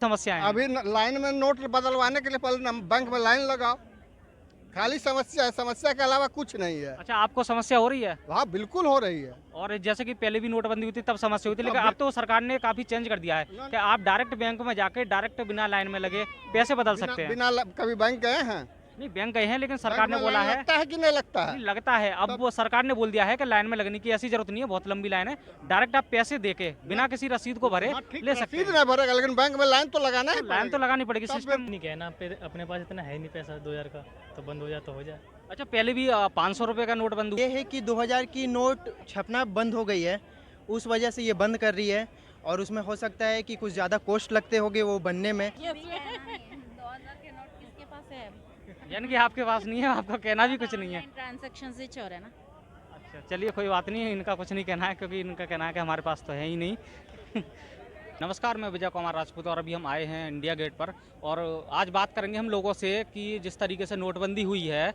समस्याएं हैं? अभी लाइन में नोट बदलवाने के लिए पहले बैंक में लाइन लगाओ। खाली समस्या है, समस्या के अलावा कुछ नहीं है। अच्छा, आपको समस्या हो रही है? हाँ, बिल्कुल हो रही है। और जैसे कि पहले भी नोटबंदी हुई थी तब समस्या हुई थी, लेकिन अब अब तो सरकार ने काफ़ी चेंज कर दिया है कि आप डायरेक्ट बैंक में जाके डायरेक्ट बिना लाइन में लगे पैसे बदल बिना सकते हैं। बिना कभी बैंक गए हैं? नहीं, बैंक गए हैं, लेकिन बैंक सरकार ने में बोला लाइन है। लगता है कि नहीं लगता है? नहीं लगता है, अब तब वो सरकार ने बोल दिया है कि लाइन में लगने की ऐसी जरूरत नहीं है, बहुत लंबी लाइन है, डायरेक्ट आप पैसे दे के बिना किसी रसीद को भरे हाँ, ठीक, ले सकते रसीद हैं। नहीं भरेगा, लेकिन बैंक में लाइन तो लगाना ही तो लाइन तो पड़ेगा। लगानी पड़ेगी, तब सिस्टम। नहीं कहना अपने पास इतना है नहीं पैसा 2000 का, तो बंद हो जाए तो हो जाए। अच्छा, पहले भी 500 रुपए का नोट बंद ये है कि 2000 की नोट छपना बंद हो गई है, उस वजह से ये बंद कर रही है। और उसमें हो सकता है कि कुछ ज़्यादा कॉस्ट लगते होंगे वो बनने में। 2000 के नोट किसके पास है? यानी कि आपके पास नहीं है, आपका कहना भी कुछ नहीं है। ट्रांजैक्शन से चोर है ना। अच्छा, चलिए कोई बात नहीं है, इनका कुछ नहीं कहना है, क्योंकि इनका कहना है कि हमारे पास तो है ही नहीं। नमस्कार, मैं विजय कुमार राजपूत और अभी हम आए हैं इंडिया गेट पर, और आज बात करेंगे हम लोगों से कि जिस तरीके से नोटबंदी हुई है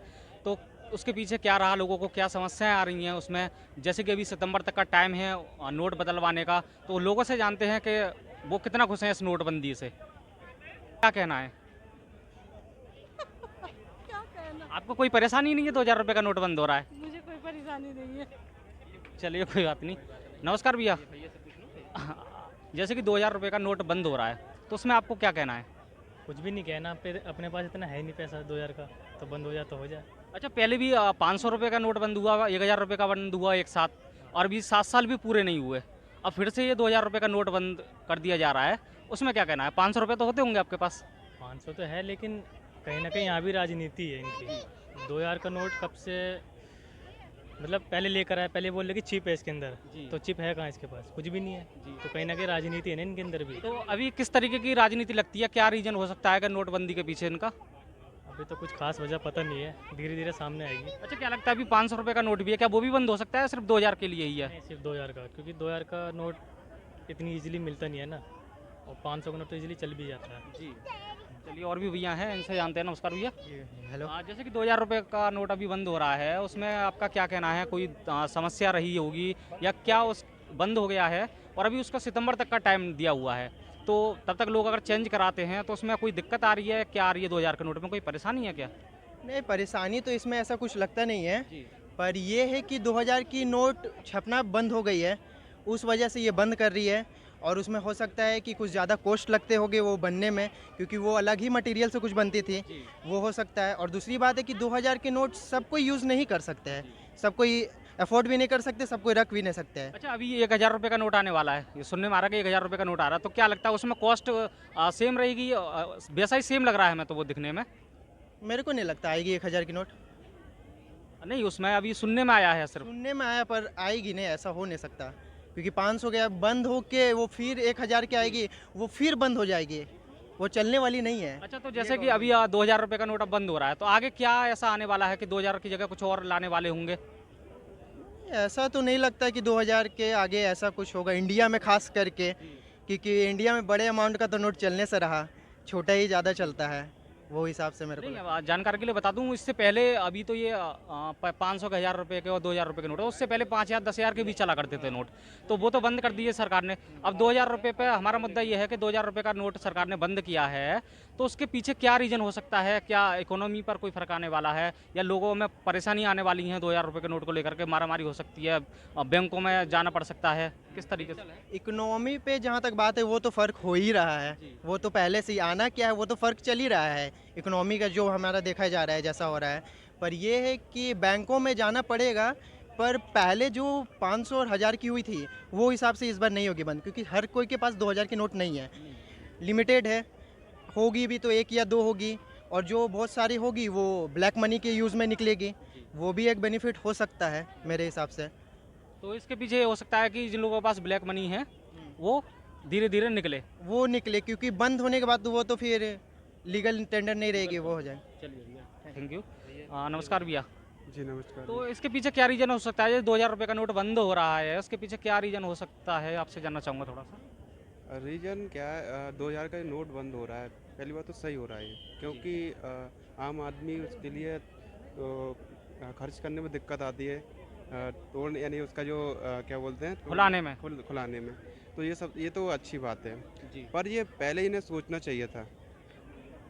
तो उसके पीछे क्या रहा, लोगों को क्या समस्याएं आ रही हैं उसमें। जैसे कि अभी सितंबर तक का टाइम है नोट बदलवाने का, तो लोगों से जानते हैं कि वो कितना खुश हैं इस नोटबंदी से। क्या कहना है? क्या कहना, आपको कोई परेशानी नहीं है 2000 रुपये का नोट बंद हो रहा है? मुझे कोई परेशानी नहीं है। चलिए कोई बात नहीं। नमस्कार भैया। जैसे कि 2000 रुपये का नोट बंद हो रहा है, तो उसमें आपको क्या कहना है? कुछ भी नहीं कहना, अपने पास इतना है नहीं पैसा 2000 का, तो बंद हो जाए तो हो जाए। अच्छा, पहले भी 500 रुपये का नोट बंद हुआ, 1000 रुपये का बंद हुआ एक साथ, और अभी 7 साल भी पूरे नहीं हुए। अब फिर से ये 2000 रुपये का नोट बंद कर दिया जा रहा है, उसमें क्या कहना है? 500 रुपये तो होते होंगे आपके पास। 500 तो है, लेकिन कहीं ना कहीं यहाँ भी राजनीति है इनकी। 2000 का नोट कब से मतलब पहले लेकर आए, पहले बोल रहे कि चिप है इसके अंदर, तो चिप है कहाँ इसके पास? कुछ भी नहीं है। तो कहीं ना कहीं राजनीति है ना इनके अंदर भी। तो अभी किस तरीके की राजनीति लगती है, क्या रीजन हो सकता है कि नोटबंदी के पीछे इनका? अभी तो कुछ खास वजह पता नहीं है, धीरे धीरे सामने आएगी। अच्छा, क्या लगता है अभी 500 रुपये का नोट भी है, क्या वो भी बंद हो सकता है, सिर्फ 2000 के लिए ही है? नहीं, सिर्फ 2000 का, क्योंकि 2000 का नोट इतनी इजीली मिलता नहीं है ना, और 500 का नोट तो इजीली चल भी जाता है। जी, चलिए और भी भैया हैं, इनसे जानते हैं। नमस्कार भैया। हेलो। जैसे कि 2000 रुपये का नोट अभी बंद हो रहा है, उसमें आपका क्या कहना है? कोई समस्या रही होगी या क्या उस बंद हो गया है और अभी उसका सितंबर तक का टाइम दिया हुआ है, तो तब तक लोग अगर चेंज कराते हैं तो उसमें कोई दिक्कत आ रही है? क्या आ रही है 2000 के नोट में, कोई परेशानी है क्या? नहीं, परेशानी तो इसमें ऐसा कुछ लगता नहीं है, जी। पर ये है कि 2000 की नोट छपना बंद हो गई है, उस वजह से ये बंद कर रही है। और उसमें हो सकता है कि कुछ ज़्यादा कॉस्ट लगते होंगे वो बनने में, क्योंकि वो अलग ही मटेरियल से कुछ बनती थी, वो हो सकता है। और दूसरी बात है कि 2000 के नोट सब कोई यूज़ नहीं कर सकते हैं, सब कोई अफोर्ड भी नहीं कर सकते, सब कोई रख भी नहीं सकते हैं। अच्छा, अभी 1000 रुपये का नोट आने वाला है, ये सुनने में आ रहा है कि 1000 रुपये का नोट आ रहा है, तो क्या लगता है उसमें कॉस्ट सेम रहेगी? वैसा ही सेम लग रहा है मैं तो वो दिखने में। मेरे को नहीं लगता आएगी 1000 की नोट। नहीं, उसमें अभी सुनने में आया है सिर्फ। सुनने में आया, पर आएगी नहीं, ऐसा हो नहीं सकता, क्योंकि 500 के बंद हो के वो फिर 1000 की आएगी, वो फिर बंद हो जाएगी, वो चलने वाली नहीं है। अच्छा, तो जैसे कि अभी 2000 रुपये का नोट अब बंद हो रहा है, तो आगे क्या ऐसा आने वाला है कि 2000 की जगह कुछ और लाने वाले होंगे? ऐसा तो नहीं लगता कि 2000 के आगे ऐसा कुछ होगा इंडिया में, खास करके क्योंकि इंडिया में बड़े अमाउंट का तो नोट चलने से रहा, छोटा ही ज़्यादा चलता है, वो हिसाब से मेरे को नहीं, लगता जानकारी के लिए बता दूं, इससे पहले अभी तो ये 500 के, 1000 रुपये के और 2000 रुपये के नोट है, उससे पहले 5000 10,000 के भी चला करते थे नोट, तो वो तो बंद कर दिए सरकार ने। अब 2000 रुपये पे हमारा मुद्दा ये है कि 2000 रुपये का नोट सरकार ने बंद किया है, तो उसके पीछे क्या रीज़न हो सकता है? क्या इकोनॉमी पर कोई फर्क आने वाला है या लोगों में परेशानी आने वाली है 2000 रुपये के नोट को लेकर के? मारामारी हो सकती है, बैंकों में जाना पड़ सकता है, किस तरीके से? है। इकोनॉमी पे जहाँ तक बात है, वो तो फ़र्क हो ही रहा है, वो तो पहले से ही आना क्या है, वो तो फ़र्क चल ही रहा है इकोनॉमी का, जो हमारा देखा जा रहा है जैसा हो रहा है। पर ये है कि बैंकों में जाना पड़ेगा, पर पहले जो 500 और 1000 की हुई थी वो हिसाब से इस बार नहीं होगी बंद, क्योंकि हर कोई के पास 2000 की नोट नहीं है, लिमिटेड है, होगी भी तो 1 या 2 होगी, और जो बहुत सारी होगी वो ब्लैक मनी के यूज़ में निकलेगी, वो भी एक बेनिफिट हो सकता है मेरे हिसाब से। तो इसके पीछे हो सकता है कि जिन लोगों के पास ब्लैक मनी है वो धीरे धीरे निकले। वो निकले, क्योंकि बंद होने के बाद तो वो तो फिर लीगल टेंडर नहीं रहेगी, वो हो जाए। चलिए भैया, थैंक यू। नमस्कार भैया। जी नमस्कार। तो इसके पीछे क्या रीज़न हो सकता है? ये 2000 रुपये का नोट बंद हो रहा है, उसके पीछे क्या रीज़न हो सकता है, आपसे जानना चाहूँगा थोड़ा सा। रीजन क्या है? 2000 का नोट बंद हो रहा है, पहली बात तो सही हो रहा है ये, क्योंकि आम आदमी उसके लिए तो खर्च करने में दिक्कत आती है, तोड़ यानी उसका जो क्या बोलते हैं, खुलाने में। खुलाने में। तो ये तो अच्छी बात है। जी पर ये पहले इन्हें सोचना चाहिए था,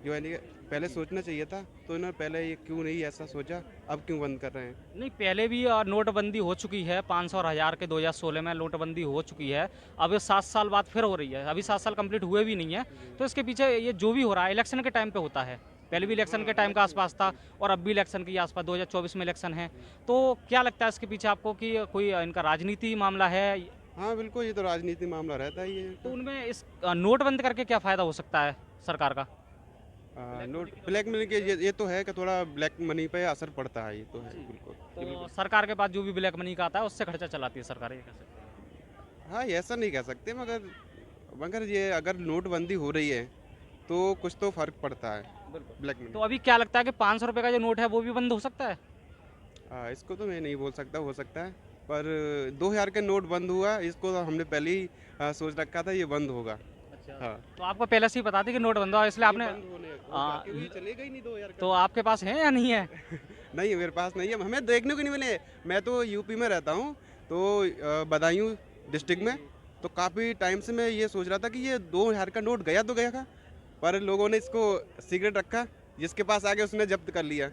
जो है नहीं, पहले सोचना चाहिए था, तो इन्होंने पहले ये क्यों नहीं ऐसा सोचा, अब क्यों बंद कर रहे हैं? नहीं, पहले भी नोटबंदी हो चुकी है 500 और 1000 के 2016 में नोटबंदी हो चुकी है। अब ये 7 साल बाद फिर हो रही है, अभी 7 साल कंप्लीट हुए भी नहीं है। तो इसके पीछे ये जो भी हो रहा है इलेक्शन के टाइम पे होता है। पहले भी इलेक्शन के टाइम का आसपास था और अब भी इलेक्शन के आसपास 2024 में इलेक्शन है। तो क्या लगता है इसके पीछे आपको कि कोई इनका राजनीति मामला है? हाँ बिल्कुल, ये तो राजनीति मामला रहता ही है। तो उनमें इस नोट बंद करके क्या फ़ायदा हो सकता है सरकार का? नोट ब्लैक मनी के ये तो है कि थोड़ा ब्लैक मनी पे असर पड़ता है, ये तो है बिल्कुल। तो सरकार के पास जो भी ब्लैक मनी का आता है उससे खर्चा चलाती है सरकार, ये कह सकते हैं। हाँ, ये ऐसा नहीं कह सकते, मगर ये अगर नोटबंदी हो रही है तो कुछ तो फर्क पड़ता है ब्लैक मनी। तो अभी क्या लगता है कि 500 रुपये का जो नोट है वो भी बंद हो सकता है? इसको तो मैं नहीं बोल सकता, हो सकता है, पर 2000 के नोट बंद हुआ, इसको तो हमने पहले ही सोच रखा था ये बंद होगा। हाँ, तो आपको पहले से ही पता थी कि नोट बंद हुआ, इसलिए आपने चलेगा ही नहीं 2000 तो आपके पास है या नहीं है? नहीं, मेरे पास नहीं है, हमें देखने को नहीं मिले। मैं तो यूपी में रहता हूँ, तो बदायूं डिस्ट्रिक्ट में, तो काफ़ी टाइम से मैं ये सोच रहा था कि ये 2000 का नोट गया तो गया था, पर लोगों ने इसको सीक्रेट रखा, जिसके पास आ गया उसने जब्त कर लिया।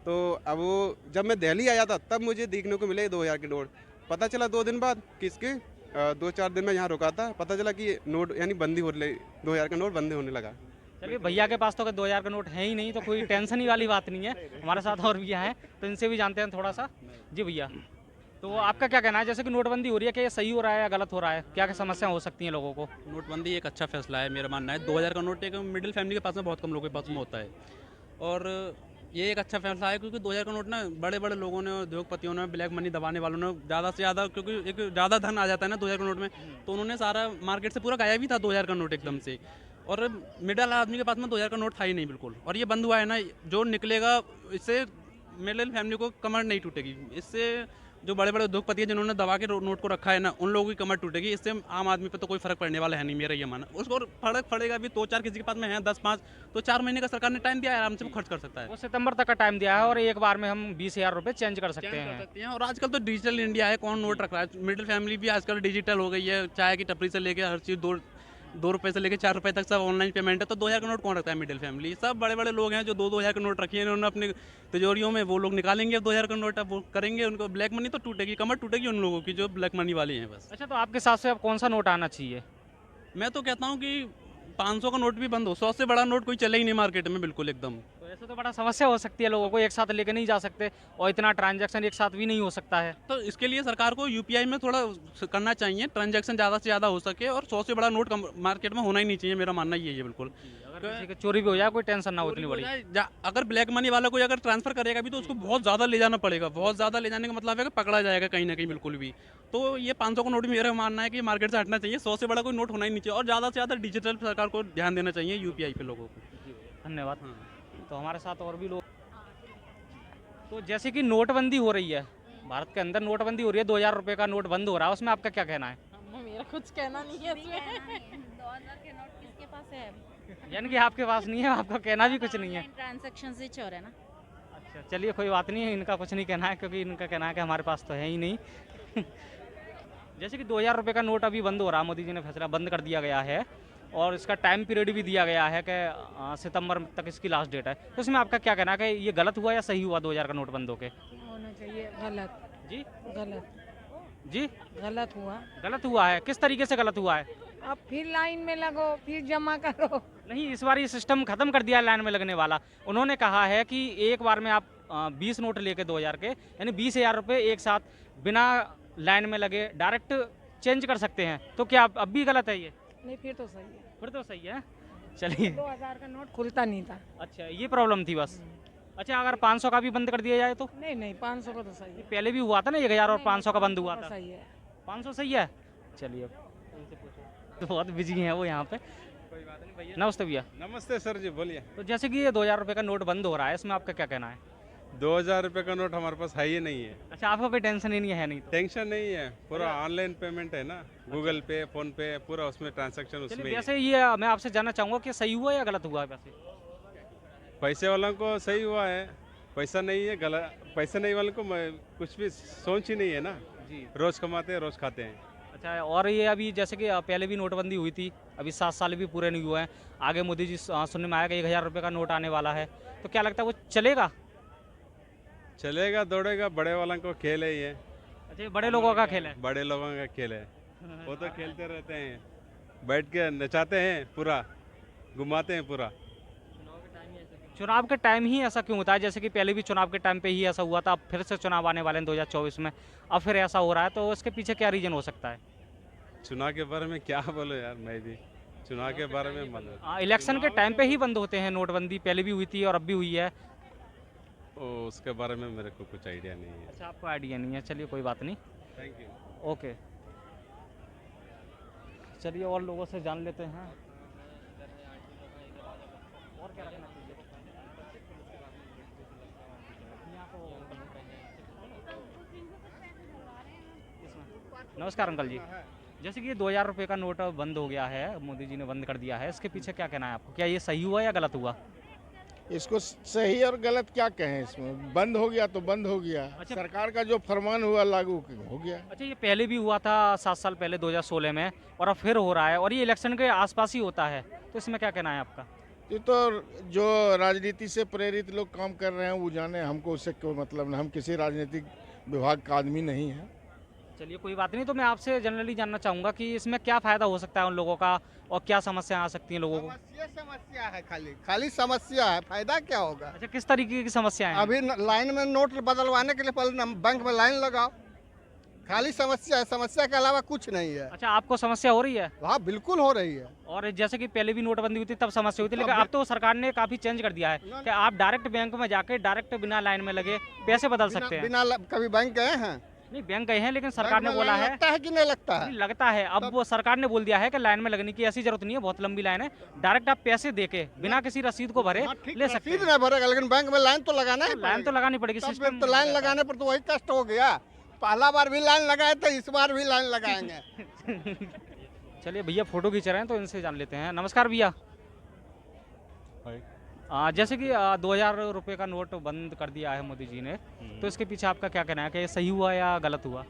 तो अब वो जब मैं दिल्ली आया था तब मुझे देखने को मिले 2000 के नोट। पता चला 2 दिन बाद कि इसके 2-4 दिन में यहाँ रुका था, पता चला कि नोट यानी बंदी हो रही, 2000 का नोट बंदी होने लगा। चलिए, भैया के पास तो 2000 का नोट है ही नहीं, तो कोई टेंशन ही वाली बात नहीं है। हमारे साथ और भैया हैं, तो इनसे भी जानते हैं थोड़ा सा। जी भैया, तो आपका क्या कहना है, जैसे कि नोटबंदी हो रही है, क्या ये सही हो रहा है या गलत हो रहा है? क्या क्या समस्या हो सकती हैं लोगों को? नोटबंदी एक अच्छा फैसला है, मेरा मानना है। 2000 का नोट एक मिडिल फैमिली के पास में बहुत कम लोगों के पास में होता है, और ये एक अच्छा फैसला है, क्योंकि 2000 का नोट ना बड़े बड़े लोगों ने, उद्योगपतियों ने, ब्लैक मनी दबाने वालों ने ज़्यादा से ज़्यादा, क्योंकि एक ज़्यादा धन आ जाता है ना 2000 का नोट में, तो उन्होंने सारा मार्केट से पूरा गायब ही था 2000 का नोट एकदम से, और मिडिल आदमी के पास में 2000 का नोट था ही नहीं बिल्कुल। और ये बंद हुआ है ना, जो निकलेगा इससे मिडिल फैमिली को कमर नहीं टूटेगी, इससे जो बड़े बड़े उद्योगपति हैं जिन्होंने दबा के नोट को रखा है ना, उन लोगों की कमर टूटेगी, इससे आम आदमी पे तो कोई फर्क पड़ने वाला है नहीं, मेरा ये मानना। उसको फर्क पड़ेगा भी 2-4 किसी के पास में है 10-5, तो 4 महीने का सरकार ने टाइम दिया है, आराम से वो खर्च कर सकता है। वो सितंबर तक का टाइम दिया है और एक बार में हम 20,000 रुपये चेंज कर सकते हैं। और आजकल तो डिजिटल इंडिया है, कौन नोट रख रहा है? मिडिल फैमिली भी आजकल डिजिटल हो गई है, चाय की टपरी से लेके हर चीज़ 2 रुपये से लेकर 4 रुपये तक सब ऑनलाइन पेमेंट है, तो 2000 का नोट कौन रखता है? Middle family. सब बड़े बड़े लोग हैं जो 2-2000 का नोट रखिए उन्होंने अपने तिजोरियों में, वो लोग निकालेंगे 2000 का नोट, अब वो करेंगे, उनको ब्लैक मनी तो टूटेगी, कमर टूटेगी उन लोगों की जो ब्लैक मनी वाले हैं बस। अच्छा, तो आपके हिसाब से अब कौन सा नोट आना चाहिए? मैं तो कहता हूँ कि 500 का नोट भी बंद हो, 100 से बड़ा नोट कोई चले ही नहीं मार्केट में बिल्कुल एकदम। तो ऐसे तो बड़ा समस्या हो सकती है, लोगों को एक साथ लेके नहीं जा सकते और इतना ट्रांजैक्शन एक साथ भी नहीं हो सकता है। तो इसके लिए सरकार को यूपीआई में थोड़ा करना चाहिए, ट्रांजैक्शन ज़्यादा से ज़्यादा हो सके, और 100 से बड़ा नोट मार्केट में होना ही नहीं चाहिए, मेरा मानना यही है बिल्कुल। अगर किसी की चोरी भी हो जाए कोई टेंशन ना हो इतनी बड़ी। अगर ब्लैक मनी वाला कोई अगर ट्रांसफर करेगा भी तो उसको बहुत ज़्यादा ले जाना पड़ेगा, बहुत ज़्यादा ले जाने का मतलब है कि पकड़ा जाएगा कहीं ना कहीं बिल्कुल भी। तो ये 500 का नोट भी मेरा मानना है कि मार्केट से हटना चाहिए, 100 से बड़ा कोई नोट होना ही नहीं चाहिए, और ज़्यादा से ज़्यादा डिजिटल सरकार को ध्यान देना चाहिए यूपीआई पे लोगों को। धन्यवाद। तो हमारे साथ और भी लोग, तो जैसे कि नोटबंदी हो रही है, भारत के अंदर नोटबंदी हो रही है, 2000 रुपये का नोट बंद हो रहा है, उसमें आपका क्या कहना है? मेरा कुछ कहना नहीं है इसमें। 2000 के नोट किसके पास है? यानी कि आपके पास नहीं है, आपका कहना भी कुछ नहीं है। ट्रांजैक्शन से चोर है ना। अच्छा, चलिए कोई बात नहीं है, इनका कुछ नहीं कहना है, क्योंकि इनका कहना है कि हमारे पास तो है ही नहीं। जैसे कि 2000 रुपये का नोट अभी बंद हो रहा है, मोदी जी ने फैसला बंद कर दिया गया है, और इसका टाइम पीरियड भी दिया गया है कि सितंबर तक इसकी लास्ट डेट है। तो इसमें आपका क्या कहना है कि ये गलत हुआ या सही हुआ 2000 का नोट बंद होके? होना चाहिए गलत। जी गलत जी, गलत हुआ। गलत हुआ है। किस तरीके से गलत हुआ है? अब फिर लाइन में लगो, फिर जमा करो। नहीं, इस बार ये सिस्टम खत्म कर दिया है लाइन में लगने वाला। उन्होंने कहा है कि एक बार में आप 20 नोट लेके 2000 के, यानी 20,000 रुपये एक साथ बिना लाइन में लगे डायरेक्ट चेंज कर सकते हैं। तो क्या अब भी गलत है ये? नहीं, फिर तो सही है। फिर तो सही है। चलिए, 2000 का नोट खुलता नहीं था। अच्छा, ये प्रॉब्लम थी बस। अच्छा, अगर 500 का भी बंद कर दिया जाए तो? नहीं नहीं, 500 का तो सही है। पहले भी हुआ था ना, 1000 और नहीं, 500 का बंद हुआ 500 था। सही है। 500 सही है। चलिए, इनसे पूछो। तो बहुत बिजी हैं वो यहाँ पे। कोई बात नहीं भैया। नमस्ते भैया। नमस्ते सर जी, बोलिए। तो जैसे कि ये 2000 रुपये का नोट बंद हो रहा है, इसमें आपका क्या कहना है? 2000 रुपये का नोट हमारे पास है ही नहीं है। अच्छा, आपको कोई टेंशन ही नहीं है? नहीं तो टेंशन नहीं है, पूरा ऑनलाइन पेमेंट है ना, गूगल पे, फोन पे, पूरा उसमें ट्रांजैक्शन उसमें चलिए, ही है। वैसे ये मैं आपसे जानना चाहूँगा कि सही हुआ या गलत हुआ है वैसे? पैसे वालों को सही हुआ है, पैसा नहीं है गलत, पैसे नहीं वालों को कुछ भी सोच ही नहीं है ना। जी। रोज कमाते हैं रोज खाते हैं। अच्छा, और ये अभी जैसे कि पहले भी नोटबंदी हुई थी, अभी 7 साल भी पूरे नहीं हुए हैं, आगे मोदी जी सुनने में आया कि 1000 रुपये का नोट आने वाला है, तो क्या लगता है वो चलेगा? चलेगा दौड़ेगा, बड़े वालों को खेल है ये। अच्छा, ये बड़े लोगों का खेल है। बड़े लोगों का खेल है, वो तो खेलते रहते हैं, बैठ के नचाते हैं पूरा, घुमाते हैं पूरा। चुनाव के टाइम ही ऐसा क्यों होता है? जैसे कि पहले भी चुनाव के टाइम पे ही ऐसा हुआ था, अब फिर से चुनाव आने वाले हैं 2024 में, अब फिर ऐसा हो रहा है, तो इसके पीछे क्या रीजन हो सकता है? चुनाव के बारे में क्या बोलो यार, मैं भी चुनाव के बारे में मतलब इलेक्शन के टाइम पे ही बंद होते हैं नोटबंदी, पहले भी हुई थी और अब भी हुई है। उसके बारे में मेरे को कुछ आइडिया नहीं है। अच्छा, आपको आइडिया नहीं है, चलिए कोई बात नहीं, थैंक यू। ओके। चलिए और लोगों से जान लेते हैं और क्या रखना चाहिए। नमस्कार अंकल जी, जैसे कि 2000 रुपये का नोट बंद हो गया है, मोदी जी ने बंद कर दिया है, इसके पीछे क्या कहना है आपको? क्या ये सही हुआ या गलत हुआ? इसको सही और गलत क्या कहें, इसमें बंद हो गया तो बंद हो गया। अच्छा। सरकार का जो फरमान हुआ लागू हो गया। अच्छा, ये पहले भी हुआ था 7 साल पहले 2016 में, और अब फिर हो रहा है, और ये इलेक्शन के आसपास ही होता है, तो इसमें क्या कहना है आपका? ये तो जो राजनीति से प्रेरित लोग काम कर रहे हैं वो जाने, हमको उससे कोई मतलब नहीं, हम किसी राजनीतिक विभाग का आदमी नहीं है। चलिए कोई बात नहीं, तो मैं आपसे जनरली जानना चाहूँगा कि इसमें क्या फ़ायदा हो सकता है उन लोगों का, और क्या समस्या आ सकती हैं लोगों को? समस्या है, खाली समस्या है, फायदा क्या होगा? अच्छा, किस तरीके की समस्या है? अभी लाइन में नोट बदलवाने के लिए पहले बैंक में लाइन लगाओ, खाली समस्या है, समस्या के अलावा कुछ नहीं है। अच्छा, आपको समस्या हो रही है? हाँ बिल्कुल हो रही है। और जैसे कि पहले भी नोटबंदी हुई थी तब समस्या हुई थी, लेकिन अब तो सरकार ने काफ़ी चेंज कर दिया है कि आप डायरेक्ट बैंक में जाके डायरेक्ट बिना लाइन में लगे पैसे बदल सकते हैं। बिना कभी बैंक गए हैं? नहीं, बैंक गए हैं, लेकिन सरकार ने बोला है, लगता है कि नहीं लगता है? नहीं लगता है, अब वो सरकार ने बोल दिया है कि लाइन में लगने की ऐसी जरूरत नहीं है, बहुत लंबी लाइन है, डायरेक्ट आप पैसे देके बिना किसी रसीद को भरे ले सकते हैं। रसीद नहीं भरेगा, लेकिन बैंक में लाइन तो लगाना है। लाइन तो लगानी पड़ेगी, तब सिस्टम तो लाइन लगाने पर तो वही कष्ट हो गया। पहला बार भी लाइन लगाए थे, इस बार भी लाइन लगाएंगे। चलिए भैया फोटो खींच रहे हैं तो इनसे जान लेते हैं। नमस्कार भैया। जैसे कि 2000 रुपये का नोट बंद कर दिया है मोदी जी ने, तो इसके पीछे आपका क्या कहना है कि ये सही हुआ या गलत हुआ?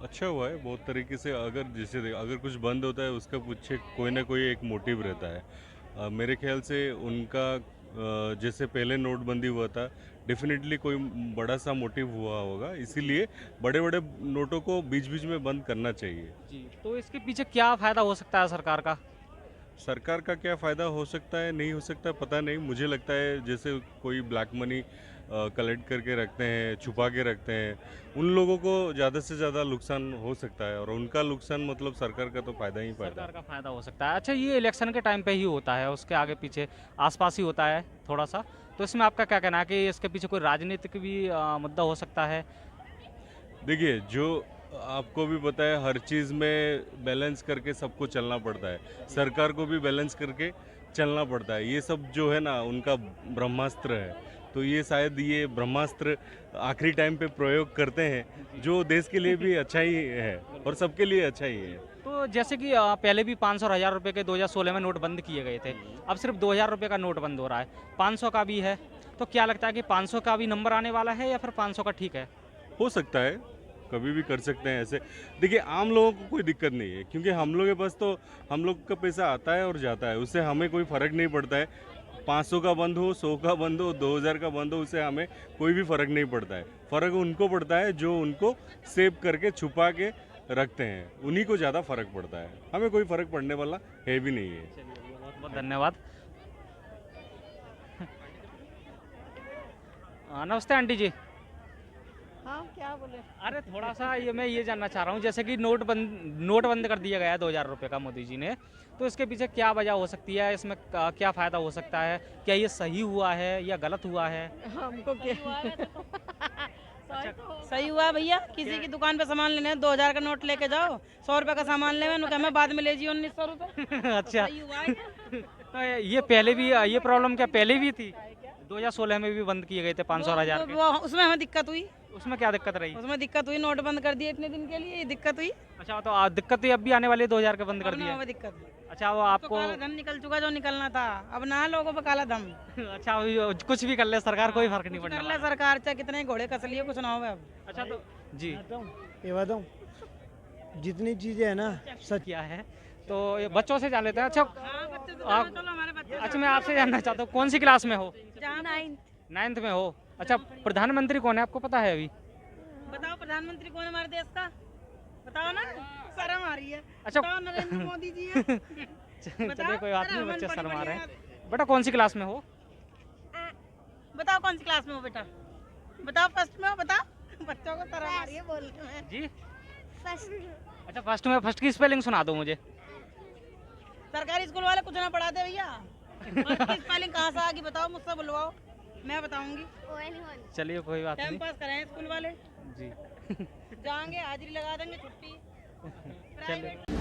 अच्छा हुआ है बहुत तरीके से। अगर कुछ बंद होता है उसका पीछे कोई ना कोई एक मोटिव रहता है। मेरे ख्याल से उनका जैसे पहले नोटबंदी हुआ था, डेफिनेटली कोई बड़ा सा मोटिव हुआ होगा, इसीलिए बड़े बड़े नोटों को बीच बीच में बंद करना चाहिए। जी, तो इसके पीछे क्या फ़ायदा हो सकता है सरकार का? सरकार का क्या फ़ायदा हो सकता है, नहीं हो सकता, पता नहीं। मुझे लगता है जैसे कोई ब्लैक मनी कलेक्ट करके रखते हैं, छुपा के रखते हैं, उन लोगों को ज़्यादा से ज़्यादा नुकसान हो सकता है, और उनका नुकसान मतलब सरकार का तो फ़ायदा ही फ़ायदा। सरकार का फ़ायदा हो सकता है। अच्छा, ये इलेक्शन के टाइम पे ही होता है, उसके आगे पीछे आसपास ही होता है थोड़ा सा, तो इसमें आपका क्या कहना है कि इसके पीछे कोई राजनीतिक भी मुद्दा हो सकता है? देखिए, जो आपको भी पता है हर चीज़ में बैलेंस करके सबको चलना पड़ता है, सरकार को भी बैलेंस करके चलना पड़ता है। ये सब जो है ना उनका ब्रह्मास्त्र है, तो ये शायद ये ब्रह्मास्त्र आखिरी टाइम पे प्रयोग करते हैं, जो देश के लिए भी अच्छा ही है और सबके लिए अच्छा ही है। तो जैसे कि पहले भी 500 और 1000 रुपये के 2016 में नोट बंद किए गए थे, अब सिर्फ 2000 रुपये का नोट बंद हो रहा है, 500 का भी है, तो क्या लगता है कि 500 का भी नंबर आने वाला है या फिर 500 का ठीक है? हो सकता है, कभी भी कर सकते हैं ऐसे। देखिए, आम लोगों को कोई दिक्कत नहीं है, क्योंकि हम लोग के पास तो हम लोग का पैसा आता है और जाता है, उससे हमें कोई फ़र्क नहीं पड़ता है। 500 का बंद हो, 100 का बंद हो, 2000 का बंद हो, उससे हमें कोई भी फ़र्क नहीं पड़ता है। फ़र्क उनको पड़ता है जो उनको सेव करके छुपा के रखते हैं, उन्हीं को ज़्यादा फ़र्क पड़ता है, हमें कोई फ़र्क पड़ने वाला है भी नहीं है। चलिए, बहुत बहुत धन्यवाद। नमस्ते आंटी जी। हाँ, क्या बोले? अरे थोड़ा सा मैं ये जानना चाह रहा हूँ, जैसे कि नोट बंद कर दिया गया है 2000 रुपये का मोदी जी ने, तो इसके पीछे क्या वजह हो सकती है, इसमें क्या फ़ायदा हो सकता है, क्या ये सही हुआ है या गलत हुआ है? हमको क्या सही हुआ भैया, किसी की दुकान पे सामान लेने 2000 का नोट लेके जाओ, 100 रुपए का सामान ले, मैं बाद में ले जी 1900 रुपए। अच्छा, सही हुआ है। तो ये पहले भी ये प्रॉब्लम क्या पहले भी थी? 2016 में भी बंद किए गए थे 500 और 1000 के। उसमें हमें दिक्कत हुई, उसमें क्या दिक्कत रही? उसमें दिक्कत हुई, नोट बंद कर दिए इतने दिन के लिए, दिक्कत हुई। अच्छा, तो दिक्कत हुई, अब भी आने वाले 2000 के बंद कर दिए? अब दिक्कत हुई। अच्छा, वो तो आपको काला धन निकल चुका जो निकलना था, अब ना लोगों पे काला धन। अच्छा, अभी कुछ भी कर ले सरकार, कोई फर्क नहीं कुछ पड़ने कर ले वाला। सरकार, चाहे कितने घोड़े कस लिए, कुछ ना हो अब। अच्छा, तो जी ये बताऊं, जितनी चीज़ें है ना सच किया है, तो ये बच्चों से जान लेते हैं। अच्छा अच्छा, मैं आपसे जानना चाहता हूँ कौन सी क्लास में हो? 9th में हो। अच्छा, प्रधानमंत्री कौन है आपको पता है अभी? बताओ प्रधानमंत्री कौन है हमारे देश का, बताओ ना, शर्म आ रही है। अच्छा बताओ नरेंद्र मोदी जी है। चलिए कोई बात नहीं, बच्चे शर्मा रहे हैं। बेटा कौन सी क्लास में हो? बताओ कौन सी क्लास में हो बेटा, बताओ फर्स्ट में हो, बताओ। बच्चों को शर्म आ रही है बोलने में। जी अच्छा, फर्स्ट में। फर्स्ट की स्पेलिंग सुना दो मुझे। सरकारी स्कूल वाले कुछ ना पढ़ाते भैया, फर्स्ट की स्पेलिंग कहाँ से आ गई बताओ, मुझसे बुलवाओ, मैं बताऊंगी। चलिए कोई बात टाइम नहीं पास करें स्कूल वाले, जी। जाएंगे हाजिरी लगा देंगे, छुट्टी। चलिए।